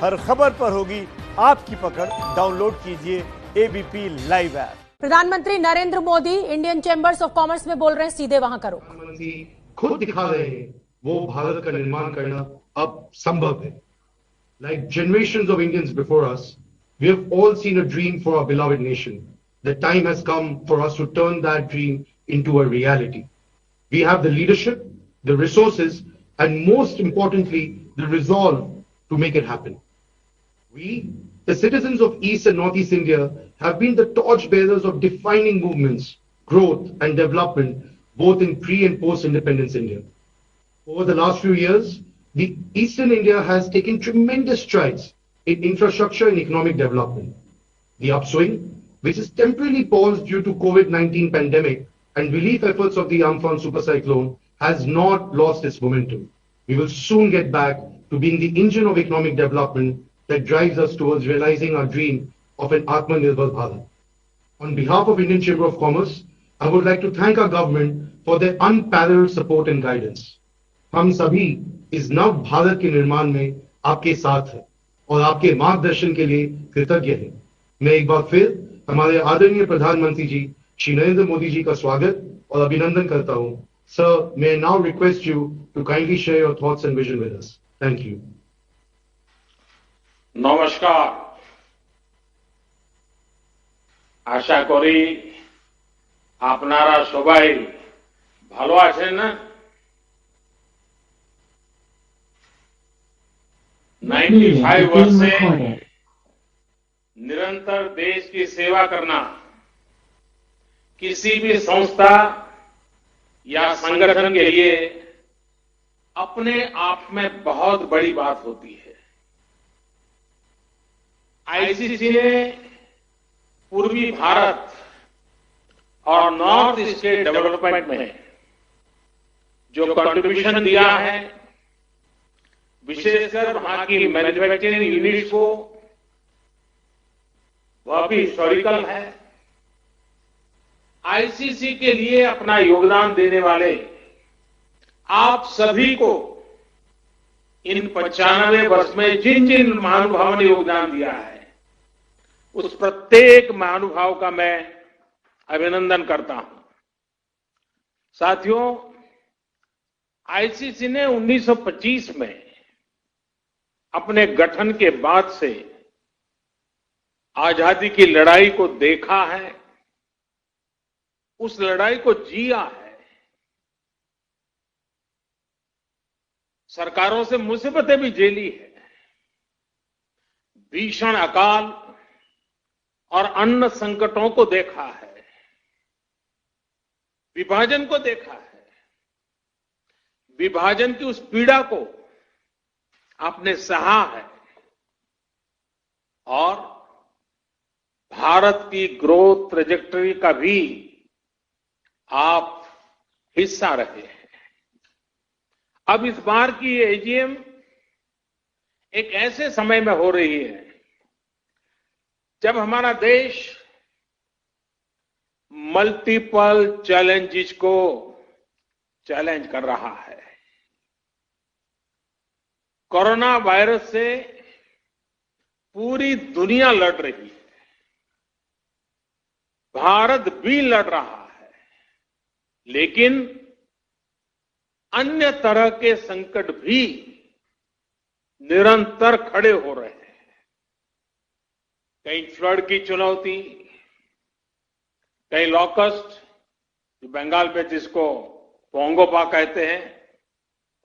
हर खबर पर होगी आपकी पकड़। डाउनलोड कीजिए एबीपी लाइव ऐप। प्रधानमंत्री Narendra Modi Indian chambers of commerce में बोल रहे हैं, सीधे वहां करो। प्रधानमंत्री खुद दिखा रहे हैं वो भारत का निर्माण करना अब संभव है। Like generations of Indians before us, we have all seen a dream for our beloved nation. The time has come for us to turn that dream into a reality. We have the leadership, the resources, and most importantly, the resolve to make it happen. We, the citizens of East and Northeast India, have been the torch bearers of defining movements, growth, and development both in pre and post-independence India. Over the last few years, the Eastern India has taken tremendous strides in infrastructure and economic development. The upswing, which is temporarily paused due to COVID-19 pandemic and relief efforts of the Amphan super cyclone, has not lost its momentum. We will soon get back to being the engine of economic development that drives us towards realizing our dream of an Atmanirbhar Bharat. On behalf of Indian Chamber of Commerce, I would like to thank our government for their unparalleled support and guidance. हम सभी इस नव भारत के निर्माण में आपके साथ हैं और आपके मार्गदर्शन के लिए कृतज्ञ हैं। मैं एक बार फिर हमारे आदरणीय प्रधानमंत्री जी श्री नरेंद्र मोदी जी का स्वागत और अभिनंदन करता हूं। Sir, may I now request you to kindly share your thoughts and vision with us. Thank you. নমস্কার। আশা করি আপনারা সবাই ভালো আছেন না? 95 वर्ष से निरंतर देश की सेवा करना किसी भी संस्था या संगठन के लिए अपने आप में बहुत बड़ी बात होती है। आईसीसी ने पूर्वी भारत और नॉर्थ ईस्ट के डेवलपमेंट में जो कंट्रीब्यूशन दिया है, विशेषकर वहां की मैन्युफैक्चरिंग यूनिट्स को, वह भी हिस्टोरिकल है। आईसीसी के लिए अपना योगदान देने वाले आप सभी को इन 95 वर्ष में जिन जिन महानुभावों ने योगदान दिया है, उस प्रत्येक महानुभाव का मैं अभिनंदन करता हूं। साथियों, आईसीसी ने 1925 में अपने गठन के बाद से आजादी की लड़ाई को देखा है, उस लड़ाई को जिया है। सरकारों से मुसीबतें भी झेली है, भीषण अकाल और अन्न संकटों को देखा है, विभाजन को देखा है। विभाजन की उस पीड़ा को आपने सहा है और भारत की ग्रोथ ट्रेजेक्टरी का भी आप हिस्सा रहे हैं। अब इस बार की एजीएम एक ऐसे समय में हो रही है जब हमारा देश मल्टीपल चैलेंजेस को चैलेंज कर रहा है। कोरोना वायरस से पूरी दुनिया लड़ रही है, भारत भी लड़ रहा है, लेकिन अन्य तरह के संकट भी निरंतर खड़े हो रहे हैं। कहीं फ्लड की चुनौती, कहीं लॉकस्ट, जो बंगाल में जिसको पोंगोपा कहते हैं,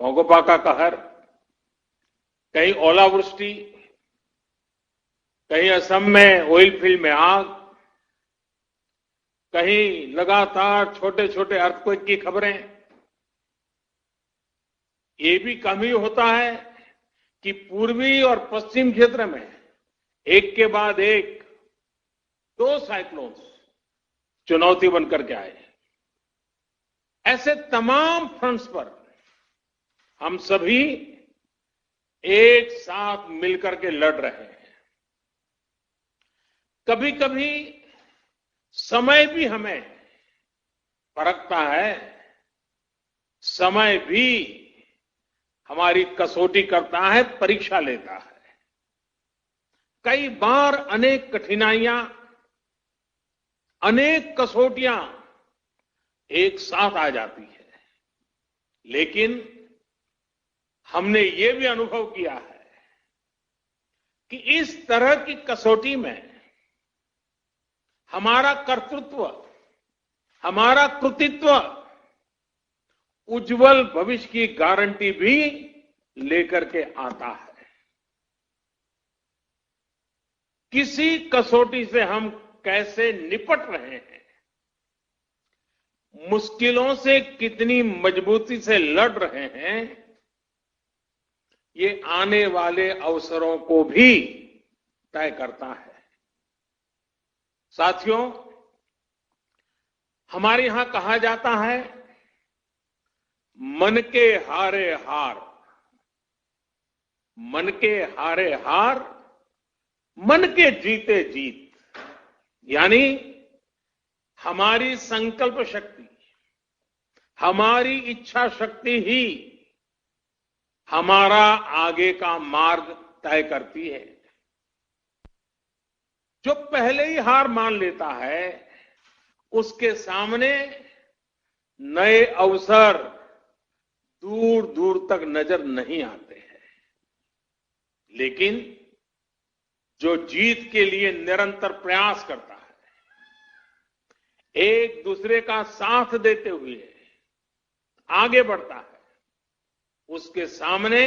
पोंगोपा का कहर, कहीं ओलावृष्टि, कहीं असम में ऑयल फील्ड में आग, कहीं लगातार छोटे छोटे अर्थक्वेक की खबरें। ये भी कम ही होता है कि पूर्वी और पश्चिम क्षेत्र में एक के बाद एक 2 साइक्लोन्स चुनौती बनकर के आए। ऐसे तमाम फ्रंट्स पर हम सभी एक साथ मिलकर के लड़ रहे हैं। कभी कभी समय भी हमें परखता है, समय भी हमारी कसौटी करता है, परीक्षा लेता है। कई बार अनेक कठिनाइयां, अनेक कसौटियां एक साथ आ जाती है, लेकिन हमने ये भी अनुभव किया है कि इस तरह की कसौटी में हमारा कर्तृत्व, हमारा कृतित्व उज्जवल भविष्य की गारंटी भी लेकर के आता है। किसी कसौटी से हम कैसे निपट रहे हैं, मुश्किलों से कितनी मजबूती से लड़ रहे हैं, ये आने वाले अवसरों को भी तय करता है। साथियों, हमारे यहां कहा जाता है, मन के हारे हार, मन के हारे हार, मन के जीते जीत। यानी हमारी संकल्प शक्ति, हमारी इच्छा शक्ति ही हमारा आगे का मार्ग तय करती है। जो पहले ही हार मान लेता है, उसके सामने नए अवसर दूर दूर तक नजर नहीं आते हैं। लेकिन जो जीत के लिए निरंतर प्रयास करता है, एक दूसरे का साथ देते हुए आगे बढ़ता है, उसके सामने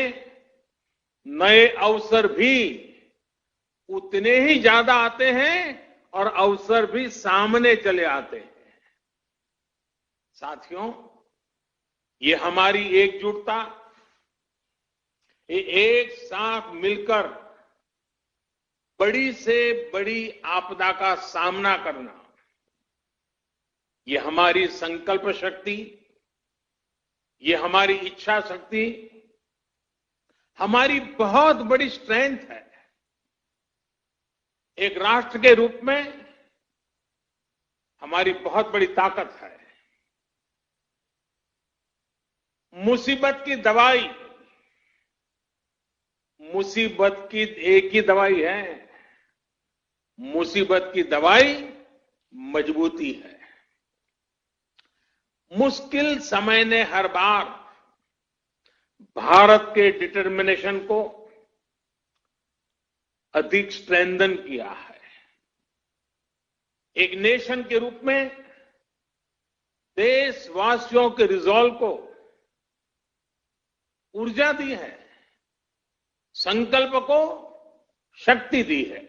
नए अवसर भी उतने ही ज्यादा आते हैं और अवसर भी सामने चले आते हैं। साथियों, ये हमारी एकजुटता, ये एक साथ मिलकर बड़ी से बड़ी आपदा का सामना करना, ये हमारी संकल्प शक्ति, ये हमारी इच्छा शक्ति, हमारी बहुत बड़ी स्ट्रेंथ है। एक राष्ट्र के रूप में हमारी बहुत बड़ी ताकत है। मुसीबत की दवाई, मुसीबत की एक ही दवाई है, मुसीबत की दवाई मजबूती है। मुश्किल समय ने हर बार भारत के डिटर्मिनेशन को अधिक स्ट्रेंथन किया है। एक नेशन के रूप में देशवासियों के रिजॉल्व को ऊर्जा दी है, संकल्प को शक्ति दी है।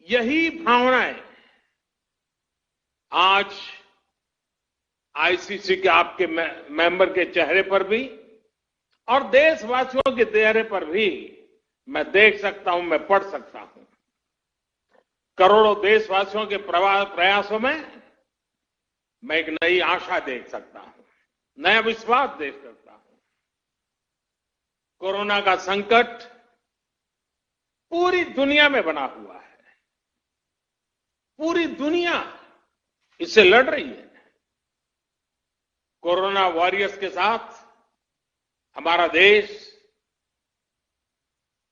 यही भावनाएं आज आईसीसी के आपके मेंबर के चेहरे पर भी और देशवासियों के चेहरे पर भी मैं देख सकता हूं, मैं पढ़ सकता हूं। करोड़ों देशवासियों के प्रयासों में मैं एक नई आशा देख सकता हूं, नया विश्वास देख सकता हूं। कोरोना का संकट पूरी दुनिया में बना हुआ है, पूरी दुनिया इससे लड़ रही है। कोरोना वॉरियर्स के साथ हमारा देश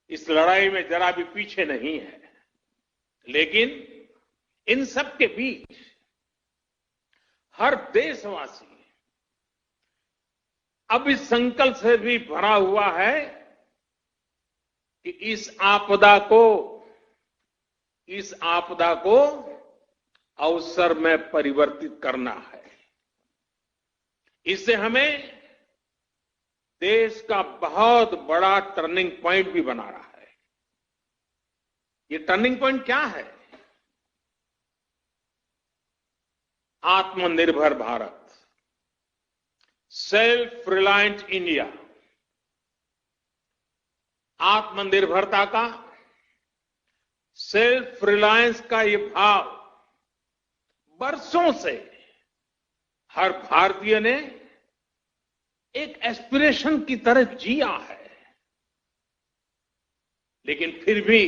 इस लड़ाई में जरा भी पीछे नहीं है। लेकिन इन सब के बीच हर देशवासी अब इस संकल्प से भी भरा हुआ है कि इस आपदा को अवसर में परिवर्तित करना है। इससे हमें देश का बहुत बड़ा टर्निंग पॉइंट भी बना रहा है। ये टर्निंग पॉइंट क्या है? आत्मनिर्भर भारत, सेल्फ रिलायंट इंडिया। आत्मनिर्भरता का, सेल्फ रिलायंस का ये भाव बरसों से हर भारतीय ने एक एस्पिरेशन की तरह जिया है। लेकिन फिर भी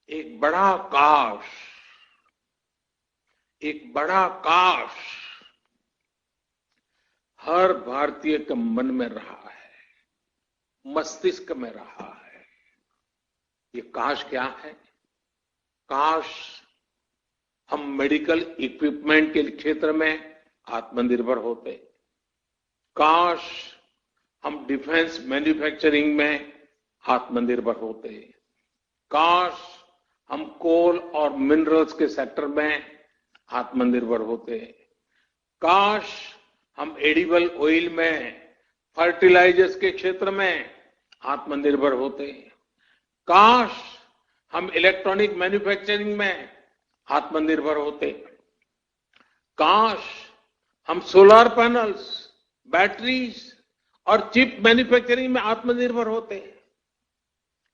एक बड़ा काश हर भारतीय के मन में रहा है, मस्तिष्क में रहा है। ये काश क्या है? काश हम मेडिकल इक्विपमेंट के क्षेत्र में आत्मनिर्भर होते। काश हम डिफेंस मैन्युफैक्चरिंग में आत्मनिर्भर होते। काश हम कोल और मिनरल्स के सेक्टर में आत्मनिर्भर होते। काश हम एडिबल ऑयल में, फर्टिलाइजर्स के क्षेत्र में आत्मनिर्भर होते। काश हम इलेक्ट्रॉनिक मैन्युफैक्चरिंग में आत्मनिर्भर होते। काश हम सोलर पैनल्स, बैटरीज और चिप मैन्युफैक्चरिंग में आत्मनिर्भर होते।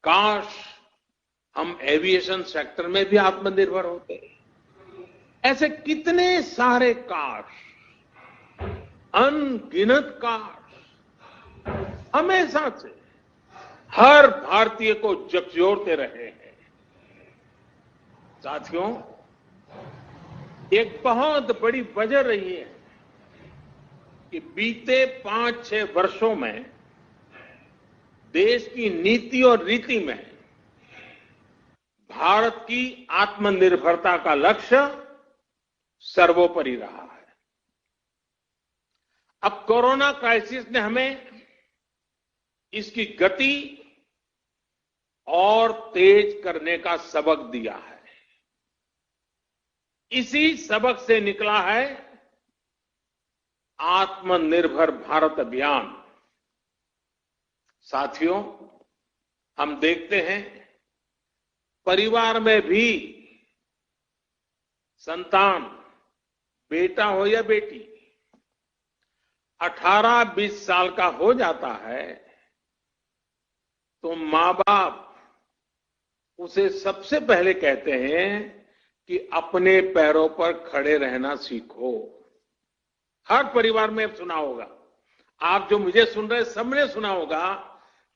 काश हम एविएशन सेक्टर में भी आत्मनिर्भर होते। ऐसे कितने सारे काश, अनगिनत काश हमेशा से हर भारतीय को झकझोरते रहे हैं। साथियों, एक बहुत बड़ी वजह रही है कि बीते 5-6 वर्षों में देश की नीति और रीति में भारत की आत्मनिर्भरता का लक्ष्य सर्वोपरि रहा है। अब कोरोना क्राइसिस ने हमें इसकी गति और तेज करने का सबक दिया है। इसी सबक से निकला है आत्मनिर्भर भारत अभियान। साथियों, हम देखते हैं परिवार में भी संतान, बेटा हो या बेटी, 18-20 साल का हो जाता है तो मां बाप उसे सबसे पहले कहते हैं कि अपने पैरों पर खड़े रहना सीखो। हर परिवार में सुना होगा, आप जो मुझे सुन रहे सबने सुना होगा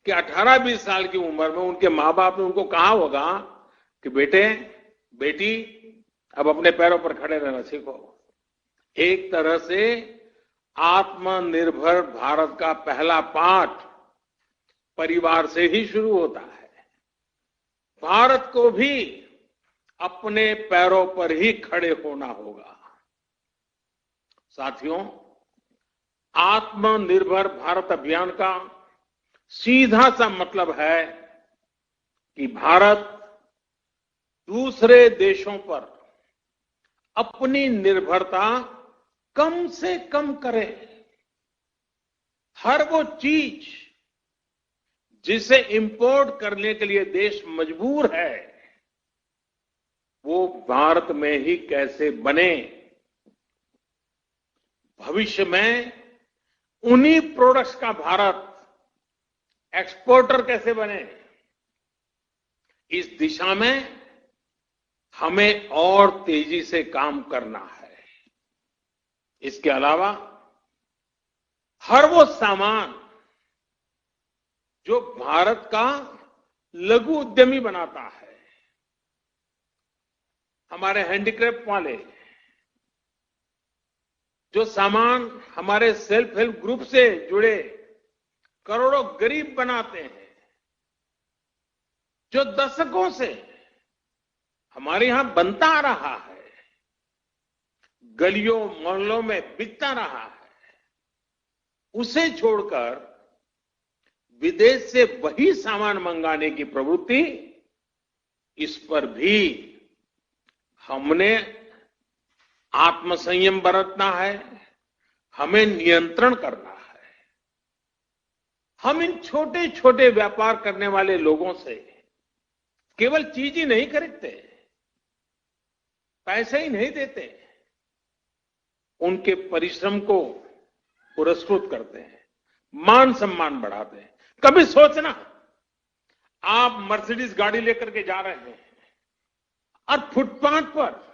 कि 18-20 साल की उम्र में उनके मां बाप ने उनको कहा होगा कि बेटे, बेटी, अब अपने पैरों पर खड़े रहना सीखो। एक तरह से आत्मनिर्भर भारत का पहला पाठ परिवार से ही शुरू होता है। भारत को भी अपने पैरों पर ही खड़े होना होगा। साथियों, आत्मनिर्भर भारत अभियान का सीधा सा मतलब है कि भारत दूसरे देशों पर अपनी निर्भरता कम से कम करे। हर वो चीज जिसे इंपोर्ट करने के लिए देश मजबूर है, वो भारत में ही कैसे बने। भविष्य में उन्हीं प्रोडक्ट्स का भारत एक्सपोर्टर कैसे बने, इस दिशा में हमें और तेजी से काम करना है। इसके अलावा हर वो सामान जो भारत का लघु उद्यमी बनाता है, हमारे हैंडीक्राफ्ट वाले जो सामान हमारे सेल्फ हेल्प ग्रुप से जुड़े करोड़ों गरीब बनाते हैं, जो दशकों से हमारे यहां बनता आ रहा है, गलियों मोहल्लों में बिकता रहा है, उसे छोड़कर विदेश से वही सामान मंगाने की प्रवृत्ति, इस पर भी हमने आत्मसंयम बरतना है, हमें नियंत्रण करना है। हम इन छोटे छोटे व्यापार करने वाले लोगों से केवल चीज ही नहीं खरीदते, पैसे ही नहीं देते, उनके परिश्रम को पुरस्कृत करते हैं, मान सम्मान बढ़ाते हैं। कभी सोचना, आप मर्सिडीज गाड़ी लेकर के जा रहे हैं और फुटपाथ पर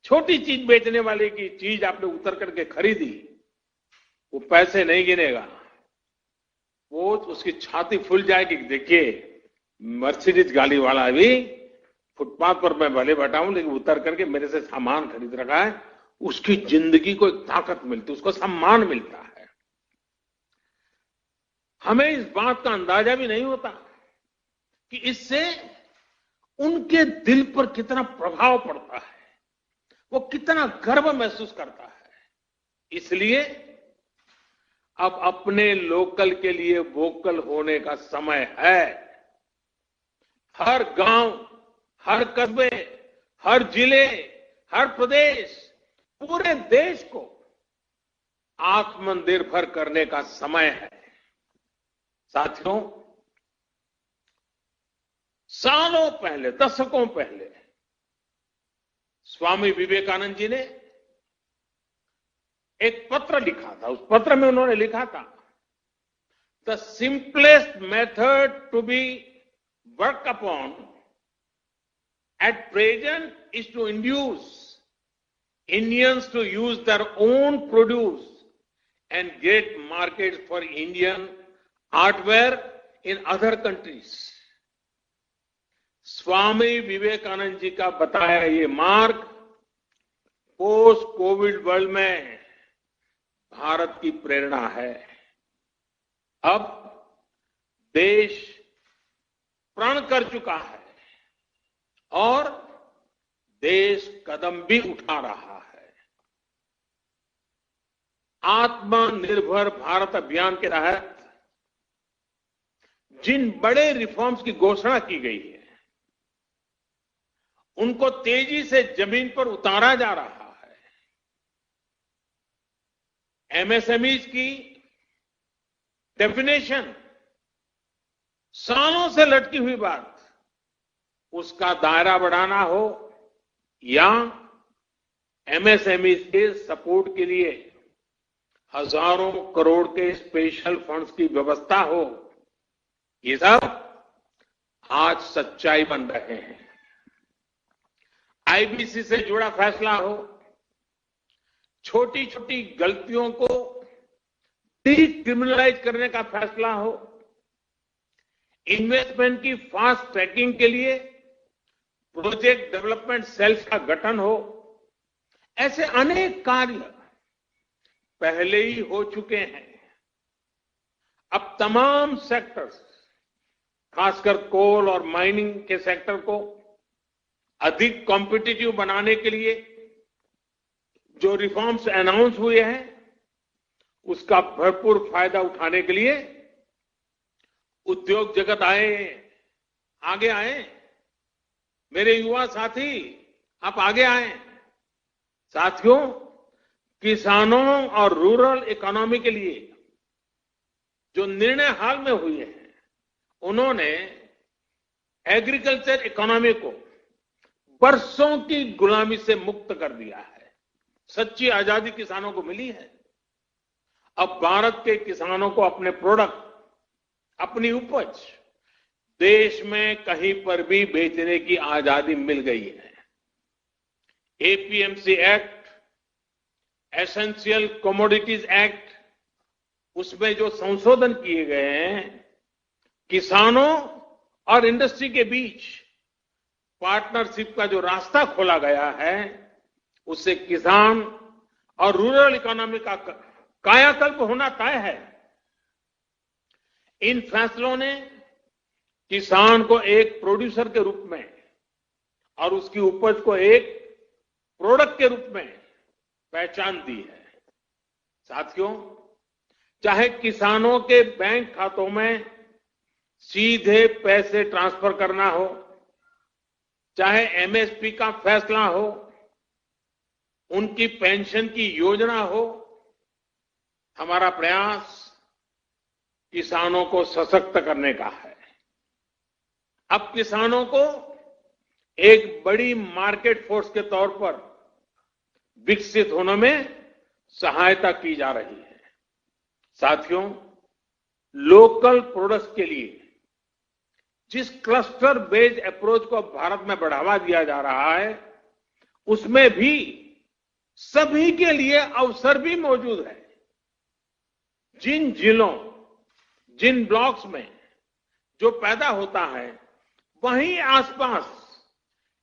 छोटी चीज बेचने वाले की चीज आपने उतर करके खरीदी, वो पैसे नहीं गिनेगा, वो उसकी छाती फूल जाएगी। देखिए, मर्सिडीज गाड़ी वाला भी फुटपाथ पर मैं भले बैठा हूं, लेकिन उतर करके मेरे से सामान खरीद रखा है, उसकी जिंदगी को एक ताकत मिलती, उसको सम्मान मिलता है। हमें इस बात का अंदाजा भी नहीं होता कि इससे उनके दिल पर कितना प्रभाव पड़ता है, वो कितना गर्व महसूस करता है। इसलिए अब अपने लोकल के लिए वोकल होने का समय है। हर गांव, हर कस्बे, हर जिले, हर प्रदेश, पूरे देश को आत्मनिर्भर करने का समय है। साथियों, सालों पहले, दशकों पहले स्वामी विवेकानंद जी ने एक पत्र लिखा था। उस पत्र में उन्होंने लिखा था, the simplest method to be work upon at present is to induce Indians to use their own produce and get markets for Indian artware in other countries. Swami Vivekananda ji का बताया ये मार्ग पोस्ट कोविड वर्ल्ड में भारत की प्रेरणा है। अब देश प्रण कर चुका है और देश कदम भी उठा रहा है। आत्मनिर्भर भारत अभियान के तहत जिन बड़े रिफॉर्म्स की घोषणा की गई है, उनको तेजी से जमीन पर उतारा जा रहा है। एमएसएमईज की डेफिनेशन सालों से लटकी हुई बात, उसका दायरा बढ़ाना हो या एमएसएमईज के सपोर्ट के लिए हजारों करोड़ के स्पेशल फंड्स की व्यवस्था हो, ये सब आज सच्चाई बन रहे हैं। आईबीसी से जुड़ा फैसला हो, छोटी छोटी गलतियों को डिक्रिमिनलाइज करने का फैसला हो, इन्वेस्टमेंट की फास्ट ट्रैकिंग के लिए प्रोजेक्ट डेवलपमेंट सेल्स का गठन हो, ऐसे अनेक कार्य पहले ही हो चुके हैं। अब तमाम सेक्टर्स, खासकर कोल और माइनिंग के सेक्टर को अधिक कॉम्पिटिटिव बनाने के लिए जो रिफॉर्म्स अनाउंस हुए हैं, उसका भरपूर फायदा उठाने के लिए उद्योग जगत आगे आए। मेरे युवा साथी, आप आगे आए। साथियों, किसानों और रूरल इकोनॉमी के लिए जो निर्णय हाल में हुए हैं, उन्होंने एग्रीकल्चर इकोनॉमी को बरसों की गुलामी से मुक्त कर दिया है। सच्ची आजादी किसानों को मिली है। अब भारत के किसानों को अपने प्रोडक्ट, अपनी उपज देश में कहीं पर भी बेचने की आजादी मिल गई है। APMC act, essential commodities act, उसमें जो संशोधन किए गए हैं, किसानों और इंडस्ट्री के बीच पार्टनरशिप का जो रास्ता खोला गया है, उससे किसान और रूरल इकोनॉमी का कायाकल्प होना तय है। इन फैसलों ने किसान को एक प्रोड्यूसर के रूप में और उसकी उपज को एक प्रोडक्ट के रूप में पहचान दी है। साथियों, चाहे किसानों के बैंक खातों में सीधे पैसे ट्रांसफर करना हो, चाहे एमएसपी का फैसला हो, उनकी पेंशन की योजना हो, हमारा प्रयास किसानों को सशक्त करने का है। अब किसानों को एक बड़ी मार्केट फोर्स के तौर पर विकसित होने में सहायता की जा रही है। साथियों, लोकल प्रोडक्ट्स के लिए जिस क्लस्टर बेस्ड अप्रोच को भारत में बढ़ावा दिया जा रहा है, उसमें भी सभी के लिए अवसर भी मौजूद है। जिन जिलों, जिन ब्लॉक्स में जो पैदा होता है, वहीं आसपास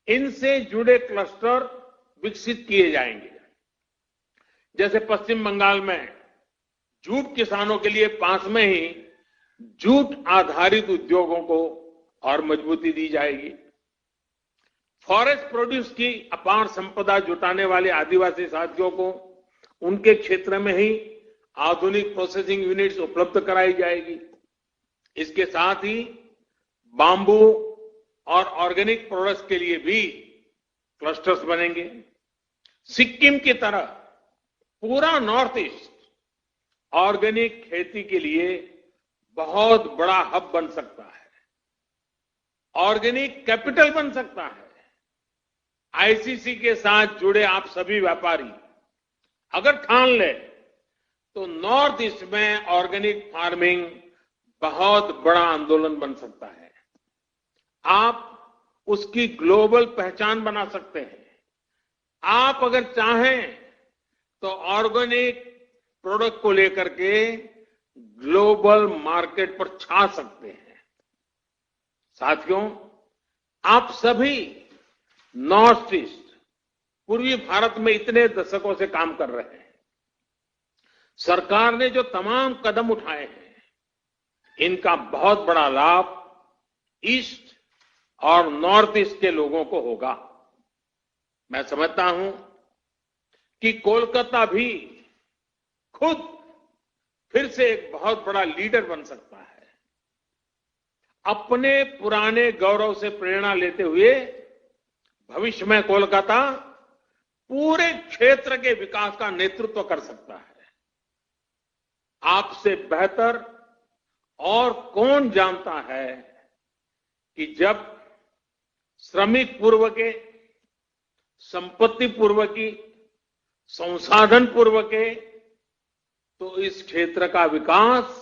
इनसे जुड़े क्लस्टर विकसित किए जाएंगे। जैसे पश्चिम बंगाल में जूट किसानों के लिए पास में ही जूट आधारित उद्योगों को और मजबूती दी जाएगी। फॉरेस्ट प्रोड्यूस की अपार संपदा जुटाने वाले आदिवासी साथियों को उनके क्षेत्र में ही आधुनिक प्रोसेसिंग यूनिट्स उपलब्ध कराई जाएगी। इसके साथ ही बांबू और ऑर्गेनिक प्रोडक्ट्स के लिए भी क्लस्टर्स बनेंगे। सिक्किम की तरह पूरा नॉर्थ ईस्ट ऑर्गेनिक खेती के लिए बहुत बड़ा हब बन सकता है, ऑर्गेनिक कैपिटल बन सकता है। आईसीसी के साथ जुड़े आप सभी व्यापारी अगर ठान ले तो नॉर्थ ईस्ट में ऑर्गेनिक फार्मिंग बहुत बड़ा आंदोलन बन सकता है। आप उसकी ग्लोबल पहचान बना सकते हैं। आप अगर चाहें तो ऑर्गेनिक प्रोडक्ट को लेकर के ग्लोबल मार्केट पर छा सकते हैं। साथियों, आप सभी नॉर्थ ईस्ट पूर्वी भारत में इतने दशकों से काम कर रहे हैं। सरकार ने जो तमाम कदम उठाए हैं, इनका बहुत बड़ा लाभ ईस्ट और नॉर्थ ईस्ट के लोगों को होगा। मैं समझता हूं कि कोलकाता भी खुद फिर से एक बहुत बड़ा लीडर बन सकता है। अपने पुराने गौरव से प्रेरणा लेते हुए भविष्य में कोलकाता पूरे क्षेत्र के विकास का नेतृत्व कर सकता है। आपसे बेहतर और कौन जानता है कि जब श्रमिक पूर्व के, संपत्ति पूर्व की, संसाधन पूर्व के, तो इस क्षेत्र का विकास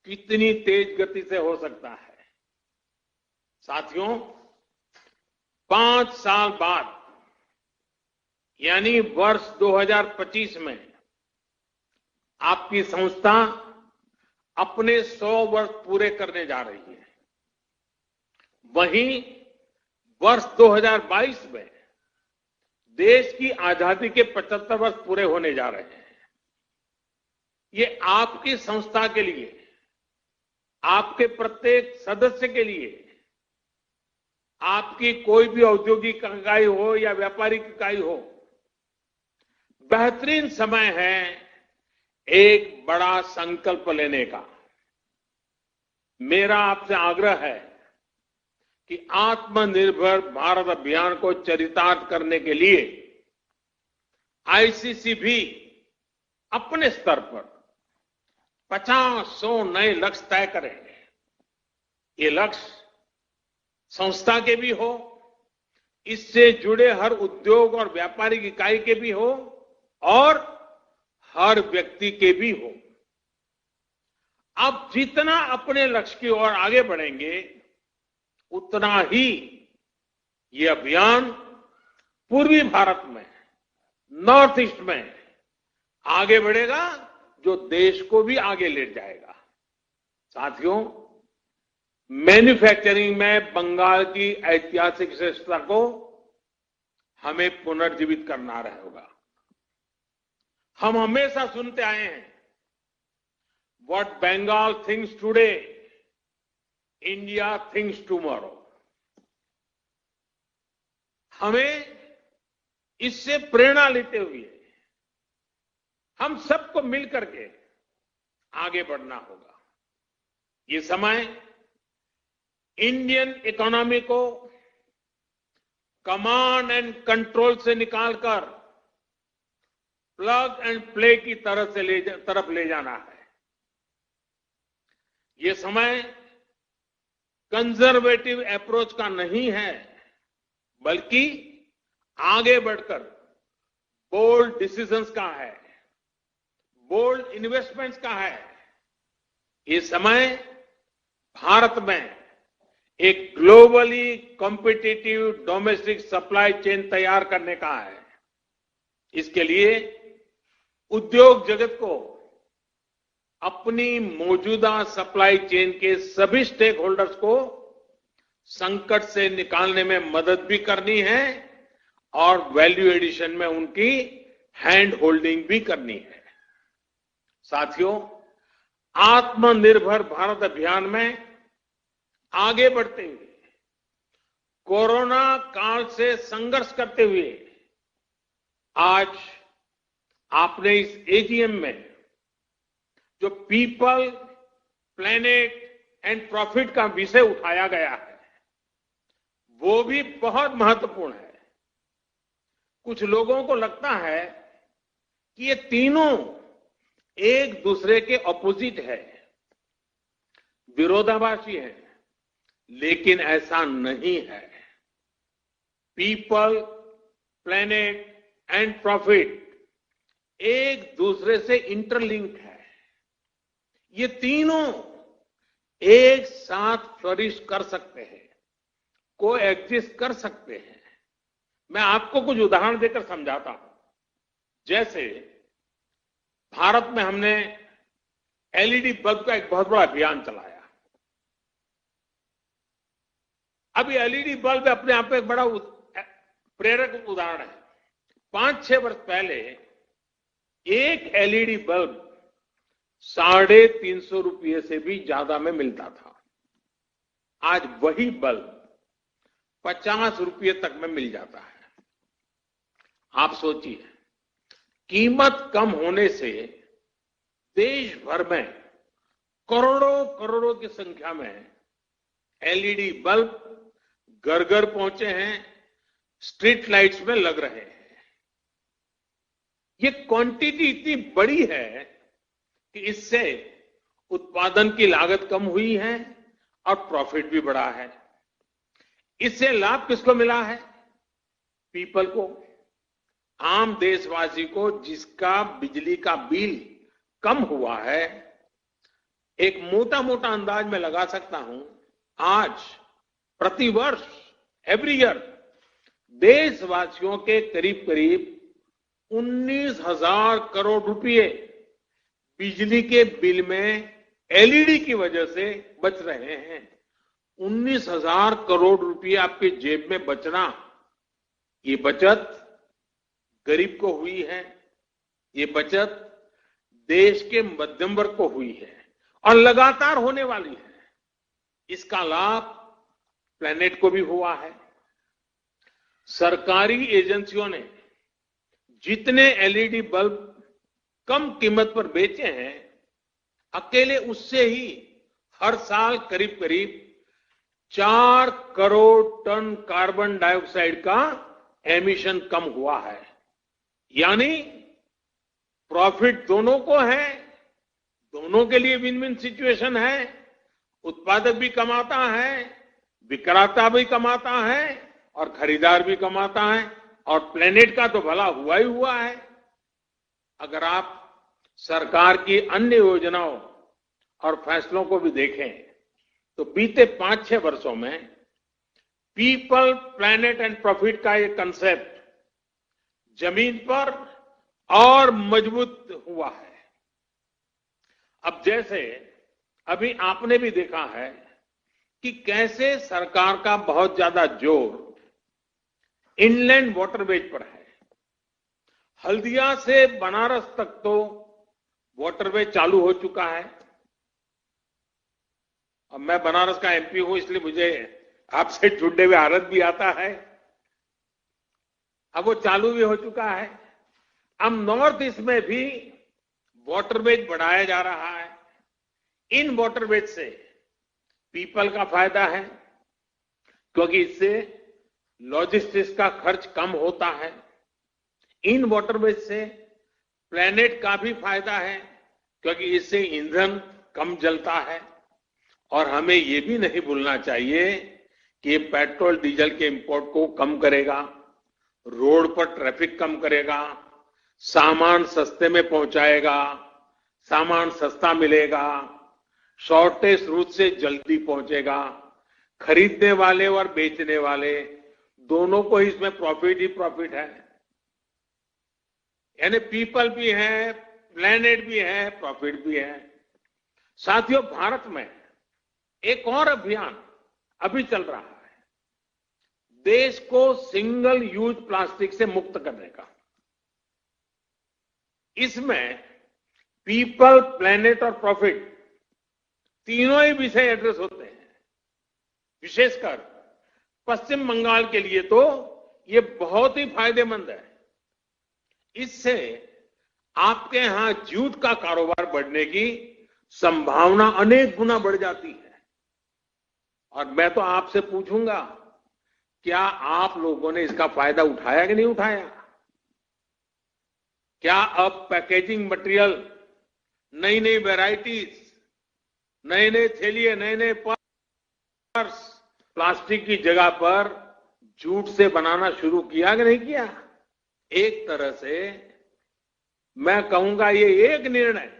कितनी तेज गति से हो सकता है। साथियों, 5 साल बाद यानी वर्ष 2025 में आपकी संस्था अपने 100 वर्ष पूरे करने जा रही है। वहीं वर्ष 2022 में देश की आजादी के 75 वर्ष पूरे होने जा रहे हैं। ये आपकी संस्था के लिए, आपके प्रत्येक सदस्य के लिए, आपकी कोई भी औद्योगिक इकाई हो या व्यापारिक इकाई हो, बेहतरीन समय है एक बड़ा संकल्प लेने का। मेरा आपसे आग्रह है कि आत्मनिर्भर भारत अभियान को चरितार्थ करने के लिए आईसीसी भी अपने स्तर पर 50-100 नए लक्ष्य तय करेंगे। ये लक्ष्य संस्था के भी हो, इससे जुड़े हर उद्योग और व्यापारिक इकाई के भी हो और हर व्यक्ति के भी हो। अब जितना अपने लक्ष्य की ओर आगे बढ़ेंगे, उतना ही ये अभियान पूर्वी भारत में, नॉर्थ ईस्ट में आगे बढ़ेगा, जो देश को भी आगे ले जाएगा। साथियों, मैन्युफैक्चरिंग में बंगाल की ऐतिहासिक श्रेष्ठता को हमें पुनर्जीवित करना रहेगा। हम हमेशा सुनते आए हैं, what Bengal thinks today, India thinks tomorrow. हमें इससे प्रेरणा लेते हुए हम सबको मिलकर के आगे बढ़ना होगा। ये समय इंडियन इकोनॉमी को कमांड एंड कंट्रोल से निकालकर प्लग एंड प्ले की तरफ ले जाना है। ये समय कंजर्वेटिव अप्रोच का नहीं है, बल्कि आगे बढ़कर बोल्ड डिसीजंस का है, बोल्ड इन्वेस्टमेंट्स का है। ये समय भारत में एक globally competitive domestic supply chain तैयार करने का है। इसके लिए उद्योग जगत को अपनी मौजूदा सप्लाई चेन के सभी स्टेक होल्डर्स को संकट से निकालने में मदद भी करनी है और वैल्यू एडिशन में उनकी हैंड होल्डिंग भी करनी है। साथियों, आत्मनिर्भर भारत अभियान में आगे बढ़ते हुए, कोरोना काल से संघर्ष करते हुए आज आपने इस एजीएम में जो पीपल, प्लेनेट एंड प्रॉफिट का विषय उठाया गया है, वो भी बहुत महत्वपूर्ण है। कुछ लोगों को लगता है कि ये तीनों एक दूसरे के ऑपोजिट है, विरोधाभासी है, लेकिन ऐसा नहीं है। पीपल, प्लेनेट एंड प्रॉफिट एक दूसरे से इंटरलिंक्ड है। ये तीनों एक साथ फ्लरिश कर सकते हैं, को एग्जिस्ट कर सकते हैं। मैं आपको कुछ उदाहरण देकर समझाता हूं। जैसे भारत में हमने एलईडी बल्ब का एक बहुत बड़ा अभियान चलाया। अभी एलईडी बल्ब अपने आप में एक बड़ा प्रेरक उदाहरण है। 5-6 वर्ष पहले एक एलईडी बल्ब 350 रुपये से भी ज्यादा में मिलता था। आज वही बल्ब 50 रुपये तक में मिल जाता है। आप सोचिए, कीमत कम होने से देश भर में करोड़ों करोड़ों की संख्या में एलईडी बल्ब घर घर पहुंचे हैं, स्ट्रीट लाइट्स में लग रहे हैं। ये क्वांटिटी इतनी बड़ी है कि इससे उत्पादन की लागत कम हुई है और प्रॉफिट भी बढ़ा है। इससे लाभ किसको मिला है? पीपल को, आम देशवासी को, जिसका बिजली का बिल कम हुआ है। एक मोटा मोटा अंदाज में लगा सकता हूं, आज प्रतिवर्ष एवरी ईयर देशवासियों के करीब करीब 19,000 करोड़ रुपए बिजली के बिल में एलईडी की वजह से बच रहे हैं। 19,000 करोड़ रुपए आपके जेब में बचना, ये बचत गरीब को हुई है, ये बचत देश के मध्यम वर्ग को हुई है और लगातार होने वाली है। इसका लाभ प्लेनेट को भी हुआ है। सरकारी एजेंसियों ने जितने एलईडी बल्ब कम कीमत पर बेचे हैं, अकेले उससे ही हर साल करीब करीब 4 करोड़ टन कार्बन डाइऑक्साइड का एमिशन कम हुआ है। यानी प्रॉफिट दोनों को है, दोनों के लिए विन विन सिचुएशन है। उत्पादक भी कमाता है, विक्रेता भी कमाता है और खरीदार भी कमाता है, और प्लेनेट का तो भला हुआ ही हुआ है। अगर आप सरकार की अन्य योजनाओं और फैसलों को भी देखें तो बीते 5-6 वर्षों में पीपल, प्लेनेट एंड प्रॉफिट का ये कंसेप्ट जमीन पर और मजबूत हुआ है। अब जैसे अभी आपने भी देखा है कि कैसे सरकार का बहुत ज्यादा जोर इनलैंड वाटरवेज पर है। हल्दिया से बनारस तक तो वाटरवे चालू हो चुका है। अब मैं बनारस का एमपी हूं, इसलिए मुझे आपसे जुड़ने हुए आनंद भी आता है। अब वो चालू भी हो चुका है। अब नॉर्थ ईस्ट में भी वाटरवेज बढ़ाया जा रहा है। इन वाटरवेज से पीपल का फायदा है, क्योंकि इससे लॉजिस्टिक्स का खर्च कम होता है। इन वाटरवेज से प्लेनेट का भी फायदा है, क्योंकि इससे ईंधन कम जलता है। और हमें ये भी नहीं भूलना चाहिए कि ये पेट्रोल डीजल के इंपोर्ट को कम करेगा, रोड पर ट्रैफिक कम करेगा, सामान सस्ते में पहुंचाएगा, सामान सस्ता मिलेगा, शॉर्टेज रूट से जल्दी पहुंचेगा। खरीदने वाले और बेचने वाले दोनों को इसमें प्रॉफिट ही प्रॉफिट है। यानी पीपल भी है, प्लेनेट भी है, प्रॉफिट भी है। साथियों, भारत में एक और अभियान अभी चल रहा है, देश को सिंगल यूज प्लास्टिक से मुक्त करने का। इसमें पीपल, प्लेनेट और प्रॉफिट तीनों ही विषय एड्रेस होते हैं। विशेषकर पश्चिम बंगाल के लिए तो ये बहुत ही फायदेमंद है। इससे आपके यहां जूट का कारोबार बढ़ने की संभावना अनेक गुना बढ़ जाती है। और मैं तो आपसे पूछूंगा, क्या आप लोगों ने इसका फायदा उठाया कि नहीं उठाया? क्या अब पैकेजिंग मटेरियल, नई नई वैरायटीज, नए नए थैलिए, नए नए पर्स प्लास्टिक की जगह पर जूट से बनाना शुरू किया कि नहीं किया? एक तरह से मैं कहूंगा ये एक निर्णय,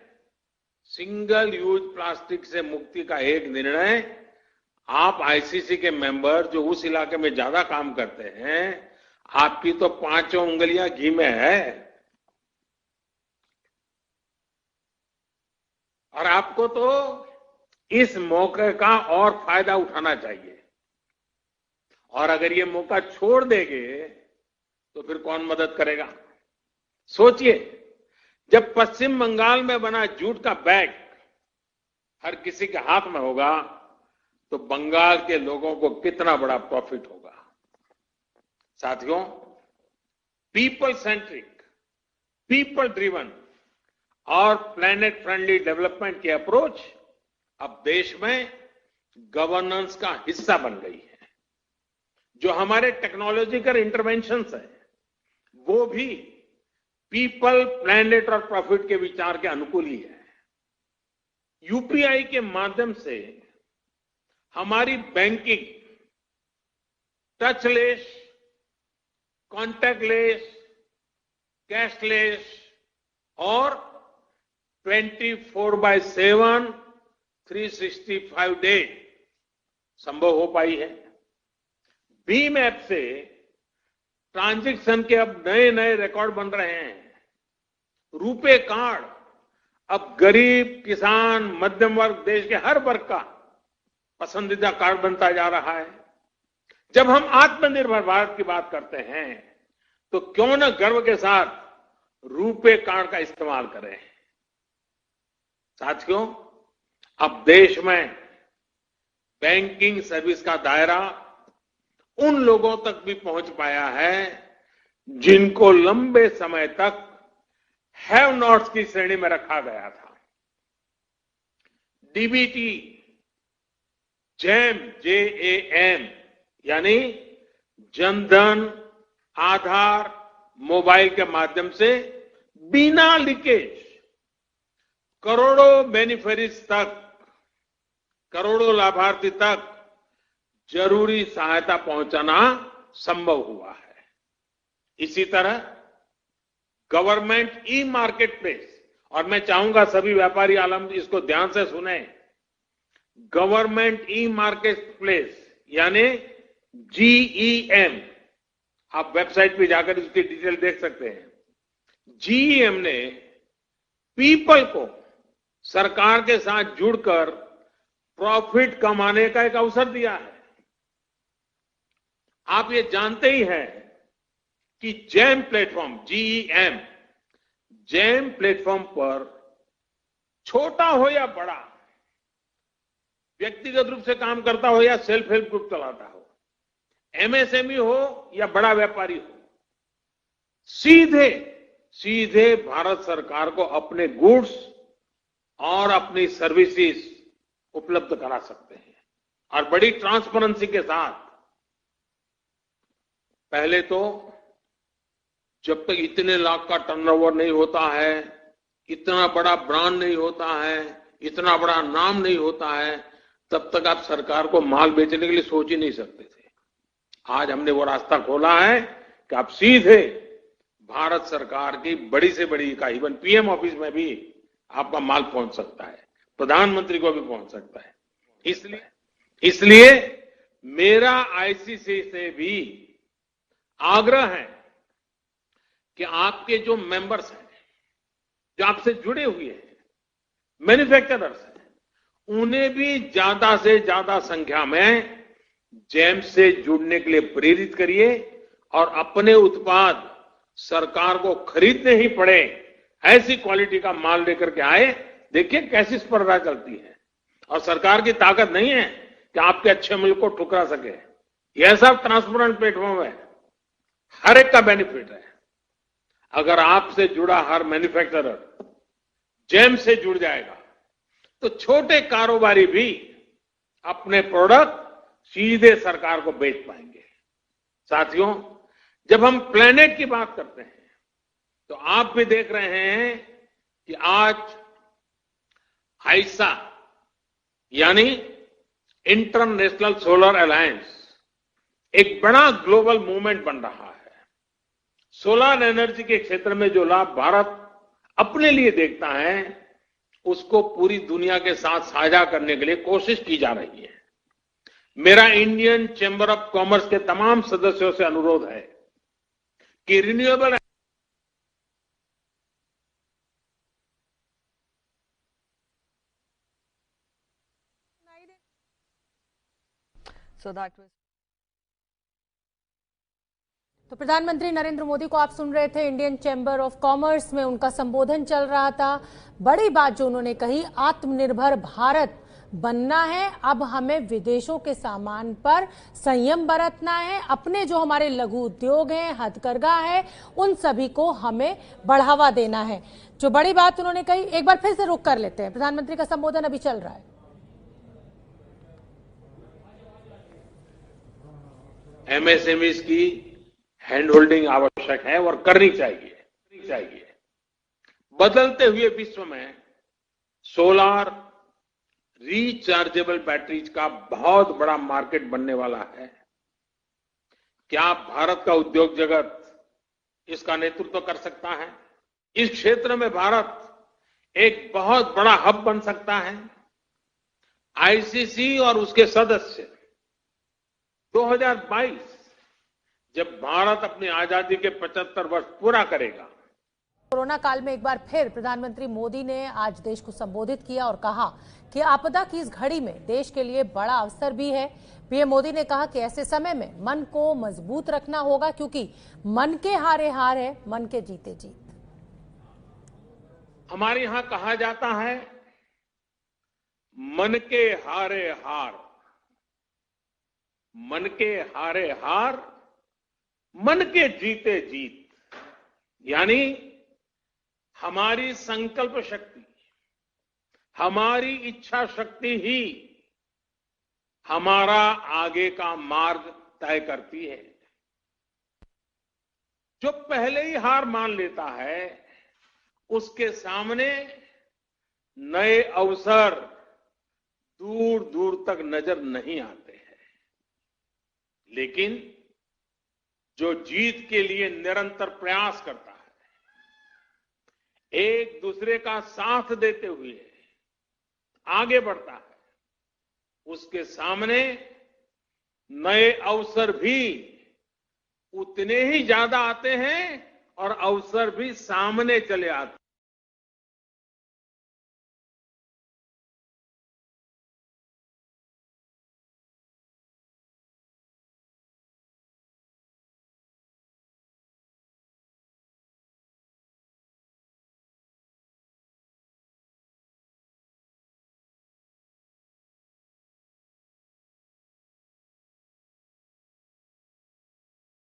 सिंगल यूज प्लास्टिक से मुक्ति का एक निर्णय, आप आईसीसी के मेंबर जो उस इलाके में ज्यादा काम करते हैं, आपकी तो पांचों उंगलियां घी में है और आपको तो इस मौके का और फायदा उठाना चाहिए। और अगर ये मौका छोड़ देंगे तो फिर कौन मदद करेगा? सोचिए, जब पश्चिम बंगाल में बना जूट का बैग हर किसी के हाथ में होगा तो बंगाल के लोगों को कितना बड़ा प्रॉफिट होगा। साथियों, पीपल सेंट्रिक, पीपल ड्रिवन और प्लैनेट फ्रेंडली डेवलपमेंट की अप्रोच अब देश में गवर्नेंस का हिस्सा बन गई है। जो हमारे टेक्नोलॉजिकल इंटरवेंशंस है वो भी पीपल, प्लैनेट और प्रॉफिट के विचार के अनुकूल ही है। यूपीआई के माध्यम से हमारी बैंकिंग टचलेस, कॉन्टैक्टलेस, कैशलेस और 24/7 365 डे संभव हो पाई है। भीम ऐप से ट्रांजैक्शन के अब नए नए रिकॉर्ड बन रहे हैं। रुपे कार्ड अब गरीब, किसान, मध्यम वर्ग, देश के हर वर्ग का पसंदीदा कार्ड बनता जा रहा है। जब हम आत्मनिर्भर भारत की बात करते हैं तो क्यों न गर्व के साथ रुपे कार्ड का इस्तेमाल करें। साथियों, अब देश में बैंकिंग सर्विस का दायरा उन लोगों तक भी पहुंच पाया है जिनको लंबे समय तक हैव नॉट्स की श्रेणी में रखा गया था। डीबीटी, जैम, JAM यानी जनधन, आधार, मोबाइल के माध्यम से बिना लीकेज करोड़ों बेनिफिशरीज तक, करोड़ों लाभार्थी तक जरूरी सहायता पहुंचाना संभव हुआ है। इसी तरह गवर्नमेंट ई मार्केट प्लेस, और मैं चाहूंगा सभी व्यापारी आलम इसको ध्यान से सुने, गवर्नमेंट ई मार्केट प्लेस यानी GEM, आप वेबसाइट पे जाकर इसकी डिटेल देख सकते हैं। GEM ने पीपल को सरकार के साथ जुड़कर प्रॉफिट कमाने का एक अवसर दिया है। आप ये जानते ही हैं कि jam platform, GEM, jam platform पर छोटा हो या बड़ा, व्यक्तिगत रूप से काम करता हो या सेल्फ हेल्प ग्रुप चलाता हो, MSME हो या बड़ा व्यापारी हो, सीधे भारत सरकार को अपने गुड्स और अपनी सर्विसेज उपलब्ध करा सकते हैं और बड़ी ट्रांसपेरेंसी के साथ। पहले तो जब तक इतने लाख का टर्नओवर नहीं होता है, इतना बड़ा ब्रांड नहीं होता है, इतना बड़ा नाम नहीं होता है, तब तक आप सरकार को माल बेचने के लिए सोच ही नहीं सकते थे। आज हमने वो रास्ता खोला है कि आप सीधे भारत सरकार की बड़ी से बड़ी इकाई, इवन PM ऑफिस में भी आपका माल पहुंच सकता है, प्रधानमंत्री को भी पहुंच सकता है। इसलिए मेरा आईसीसी से भी आग्रह है कि आपके जो मेंबर्स हैं, जो आपसे जुड़े हुए हैं, मैन्युफैक्चरर्स हैं, उन्हें भी ज्यादा से ज्यादा संख्या में जैम से जुड़ने के लिए प्रेरित करिए और अपने उत्पाद सरकार को खरीदने ही पड़े ऐसी क्वालिटी का माल लेकर के आए। देखिए कैसी स्पर्धा चलती है और सरकार की ताकत नहीं है कि आपके अच्छे मूल्य को ठुकरा सके। यह सब ट्रांसपेरेंट प्लेटफॉर्म है, हर एक का बेनिफिट है। अगर आपसे जुड़ा हर मैन्युफैक्चरर जेम से जुड़ जाएगा तो छोटे कारोबारी भी अपने प्रोडक्ट सीधे सरकार को बेच पाएंगे। साथियों, जब हम प्लेनेट की बात करते हैं तो आप भी देख रहे हैं कि आज आईसा यानी इंटरनेशनल सोलर अलायंस एक बड़ा ग्लोबल मूवमेंट बन रहा है। सोलर एनर्जी के क्षेत्र में जो लाभ भारत अपने लिए देखता है उसको पूरी दुनिया के साथ साझा करने के लिए कोशिश की जा रही है। मेरा इंडियन चैम्बर ऑफ कॉमर्स के तमाम सदस्यों से अनुरोध है कि रिन्यूएबल तो प्रधानमंत्री नरेंद्र मोदी को आप सुन रहे थे। इंडियन चैम्बर ऑफ कॉमर्स में उनका संबोधन चल रहा था। बड़ी बात जो उन्होंने कही, आत्मनिर्भर भारत बनना है। अब हमें विदेशों के सामान पर संयम बरतना है। अपने जो हमारे लघु उद्योग हैं, हथकरघा है, उन सभी को हमें बढ़ावा देना है। जो बड़ी बात उन्होंने कही, एक बार फिर से रुक कर लेते हैं। प्रधानमंत्री का संबोधन अभी चल रहा है। एमएसएमईज की हैंड होल्डिंग आवश्यक है और करनी चाहिए। बदलते हुए विश्व में सोलर रिचार्जेबल बैटरीज का बहुत बड़ा मार्केट बनने वाला है। क्या भारत का उद्योग जगत इसका नेतृत्व कर सकता है? इस क्षेत्र में भारत एक बहुत बड़ा हब बन सकता है। आईसीसी और उसके सदस्य 2022 जब भारत अपनी आजादी के 75 वर्ष पूरा करेगा। कोरोना काल में एक बार फिर प्रधानमंत्री मोदी ने आज देश को संबोधित किया और कहा कि आपदा की इस घड़ी में देश के लिए बड़ा अवसर भी है। पीएम मोदी ने कहा कि ऐसे समय में मन को मजबूत रखना होगा, क्योंकि मन के हारे हार है, मन के जीते जीत। हमारे यहां कहा जाता है, मन के हारे हार, मन के हारे हार, मन के जीते जीत। यानी हमारी संकल्प शक्ति, हमारी इच्छा शक्ति ही हमारा आगे का मार्ग तय करती है। जो पहले ही हार मान लेता है उसके सामने नए अवसर दूर दूर तक नजर नहीं आते हैं। लेकिन जो जीत के लिए निरंतर प्रयास करता है, एक दूसरे का साथ देते हुए आगे बढ़ता है, उसके सामने नए अवसर भी उतने ही ज्यादा आते हैं और अवसर भी सामने चले आते हैं।